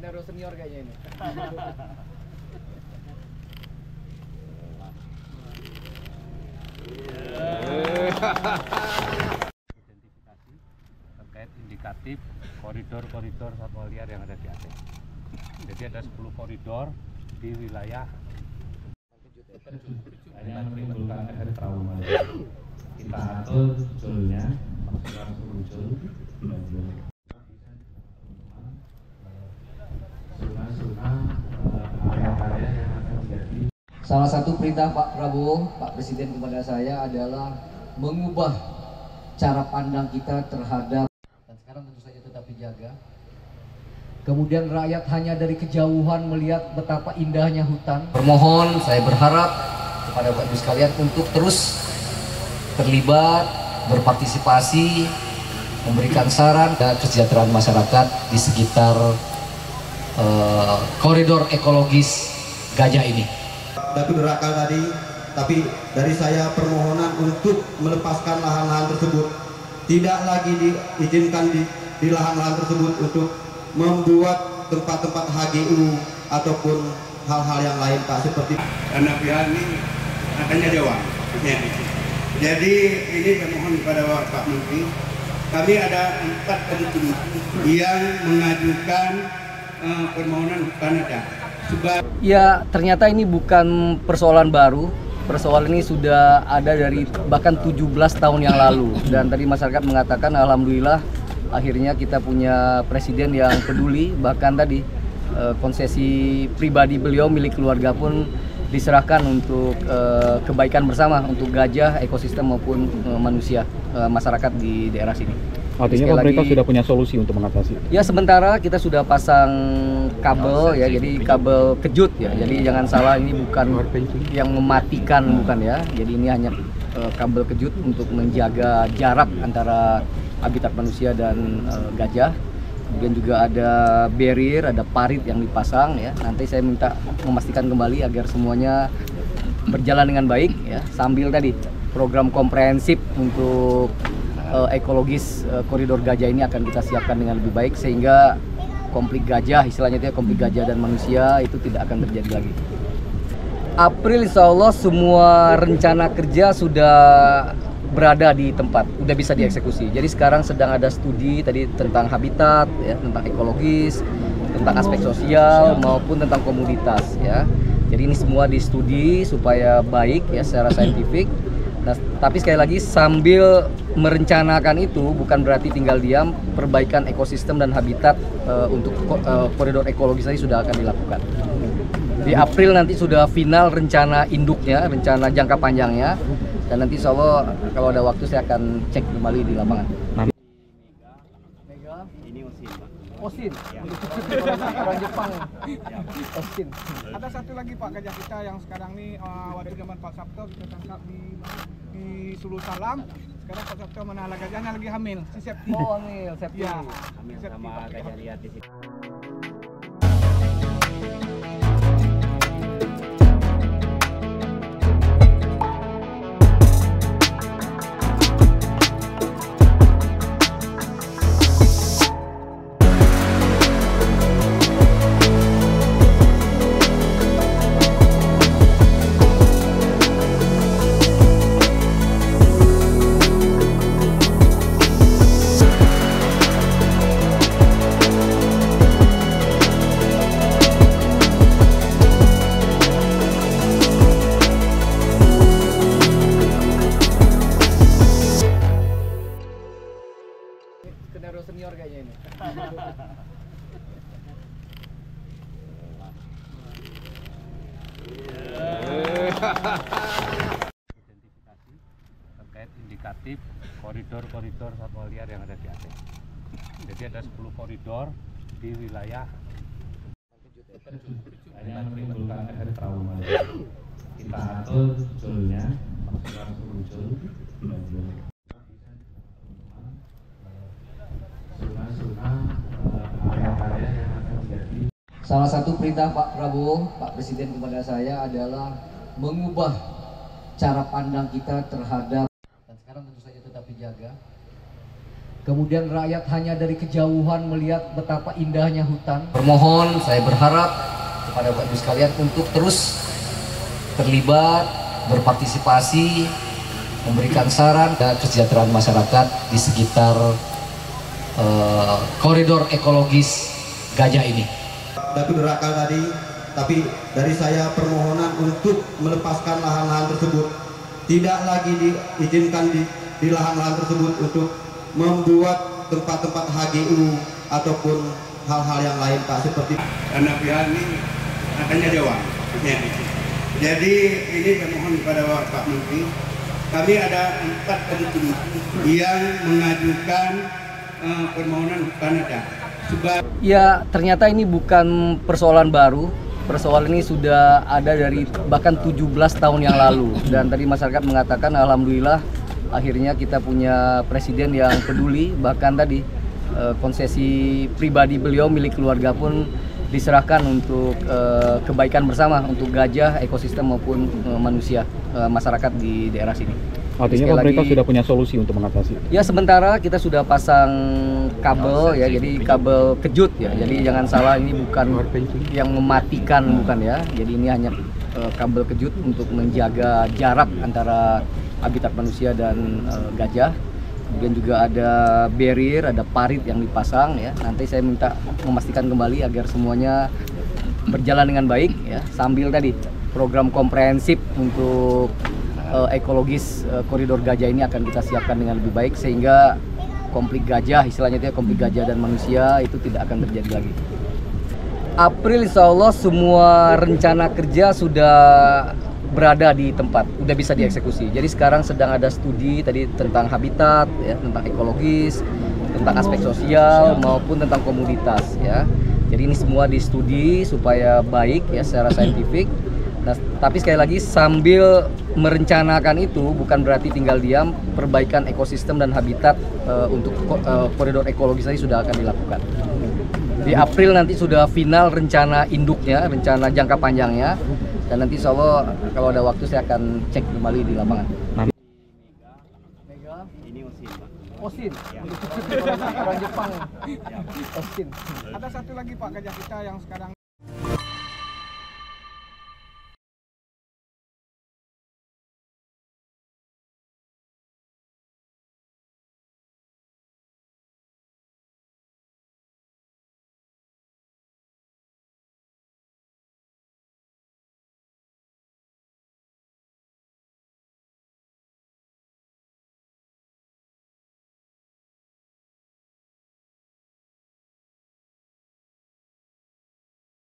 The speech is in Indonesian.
Skenario senior kayaknya ini. Identifikasi terkait indikatif koridor-koridor satwa liar yang ada di Aceh. Jadi ada 10 koridor di wilayah trauma. Kita atur julnya, Salah satu perintah Pak Prabowo, Pak Presiden kepada saya adalah mengubah cara pandang kita terhadap, dan sekarang tentu saja tetap dijaga. Kemudian rakyat hanya dari kejauhan melihat betapa indahnya hutan. Permohon, saya berharap kepada Bapak Ibu sekalian untuk terus terlibat, berpartisipasi, memberikan saran dan kesejahteraan masyarakat di sekitar koridor ekologis Gajah ini. Datu Derakal tadi, tapi dari saya permohonan untuk melepaskan lahan-lahan tersebut, tidak lagi diizinkan di lahan-lahan tersebut untuk membuat tempat-tempat HGU ataupun hal-hal yang lain, Pak, seperti karena pihak ini katanya Jawa. Jadi ini saya mohon kepada Pak Menteri, kami ada 4 penting yang mengajukan permohonan hutan adat. Ya, ternyata ini bukan persoalan baru. Persoalan ini sudah ada dari bahkan 17 tahun yang lalu. Dan tadi masyarakat mengatakan alhamdulillah akhirnya kita punya presiden yang peduli. Bahkan tadi konsesi pribadi beliau milik keluarga pun diserahkan untuk kebaikan bersama untuk gajah, ekosistem maupun manusia, masyarakat di daerah sini. Artinya pemerintah sudah punya solusi untuk mengatasi. Ya, sementara kita sudah pasang kabel ya, jadi kabel kejut ya. Jadi jangan salah, ini bukan yang mematikan, bukan ya. Jadi ini hanya kabel kejut untuk menjaga jarak antara habitat manusia dan gajah. Kemudian juga ada barrier, ada parit yang dipasang ya. Nanti saya minta memastikan kembali agar semuanya berjalan dengan baik ya. Sambil tadi program komprehensif untuk ekologis koridor gajah ini akan kita siapkan dengan lebih baik sehingga konflik gajah, istilahnya itu ya, konflik gajah dan manusia itu tidak akan terjadi lagi. April insya Allah semua rencana kerja sudah berada di tempat, udah bisa dieksekusi. Jadi sekarang sedang ada studi tadi tentang habitat, ya, tentang ekologis, tentang aspek sosial maupun tentang komoditas ya. Jadi ini semua di-studi supaya baik ya secara saintifik. Nah, tapi sekali lagi sambil merencanakan itu bukan berarti tinggal diam, perbaikan ekosistem dan habitat untuk koridor ekologis tadi sudah akan dilakukan. Di April nanti sudah final rencana induknya, rencana jangka panjangnya, dan nanti insya Allah kalau ada waktu saya akan cek kembali di lapangan. Mega, Ini Osin, Pak. Osin, orang Jepang. Osin. Ada satu lagi Pak gajah kita yang sekarang nih waktu zaman Pak Sabto kita tangkap di Sulu Salam. Sekarang Pak Sabto menahan gajahnya lagi hamil, si Septi. Oh, hamil, Septi. Ya, Hamil sama gajah liar di situ. Skenario senior kayaknya ini. Identifikasi terkait indikatif koridor-koridor satwa liar yang ada di Aceh. Jadi ada 10 koridor di wilayah trauma. Kita atur julnya, Salah satu perintah Pak Prabowo, Pak Presiden kepada saya adalah mengubah cara pandang kita terhadap, dan sekarang tentu saja tetap dijaga. Kemudian rakyat hanya dari kejauhan melihat betapa indahnya hutan. Bermohon, saya berharap kepada Bapak Ibu sekalian untuk terus terlibat, berpartisipasi, memberikan saran dan kesejahteraan masyarakat di sekitar koridor ekologis Gajah ini. Datu Derakal tadi, tapi dari saya permohonan untuk melepaskan lahan-lahan tersebut, tidak lagi diizinkan di lahan-lahan tersebut untuk membuat tempat-tempat HGU ataupun hal-hal yang lain, Pak, seperti karena pihak ini katanya dewan. Jadi ini saya mohon kepada Pak Menteri, kami ada 4 penting yang mengajukan permohonan hutan adat. Ya, ternyata ini bukan persoalan baru. Persoalan ini sudah ada dari bahkan 17 tahun yang lalu. Dan tadi masyarakat mengatakan alhamdulillah akhirnya kita punya presiden yang peduli. Bahkan tadi konsesi pribadi beliau milik keluarga pun diserahkan untuk kebaikan bersama untuk gajah, ekosistem maupun manusia, masyarakat di daerah sini. Artinya pemerintah sudah punya solusi untuk mengatasi. Ya, sementara kita sudah pasang kabel ya, jadi kabel kejut ya. Jadi jangan salah, ini bukan yang mematikan, bukan ya. Jadi ini hanya kabel kejut untuk menjaga jarak antara habitat manusia dan gajah. Kemudian juga ada barrier, ada parit yang dipasang ya. Nanti saya minta memastikan kembali agar semuanya berjalan dengan baik ya. Sambil tadi program komprehensif untuk ekologis koridor gajah ini akan kita siapkan dengan lebih baik sehingga konflik gajah, istilahnya itu ya, konflik gajah dan manusia itu tidak akan terjadi lagi. April insya Allah semua rencana kerja sudah berada di tempat, udah bisa dieksekusi. Jadi sekarang sedang ada studi tadi tentang habitat, ya, tentang ekologis, tentang aspek sosial maupun tentang komoditas ya. Jadi ini semua di-studi supaya baik ya secara saintifik. Nah, tapi sekali lagi sambil merencanakan itu bukan berarti tinggal diam. Perbaikan ekosistem dan habitat untuk koridor ekologis tadi sudah akan dilakukan. Di April nanti sudah final rencana induknya, rencana jangka panjangnya. Dan nanti insya Allah kalau ada waktu saya akan cek kembali di lapangan. Mega. Ini Osin, Pak. Osin? Ya. Orang Jepang. Osin. Ada satu lagi Pak gajah kita yang sekarang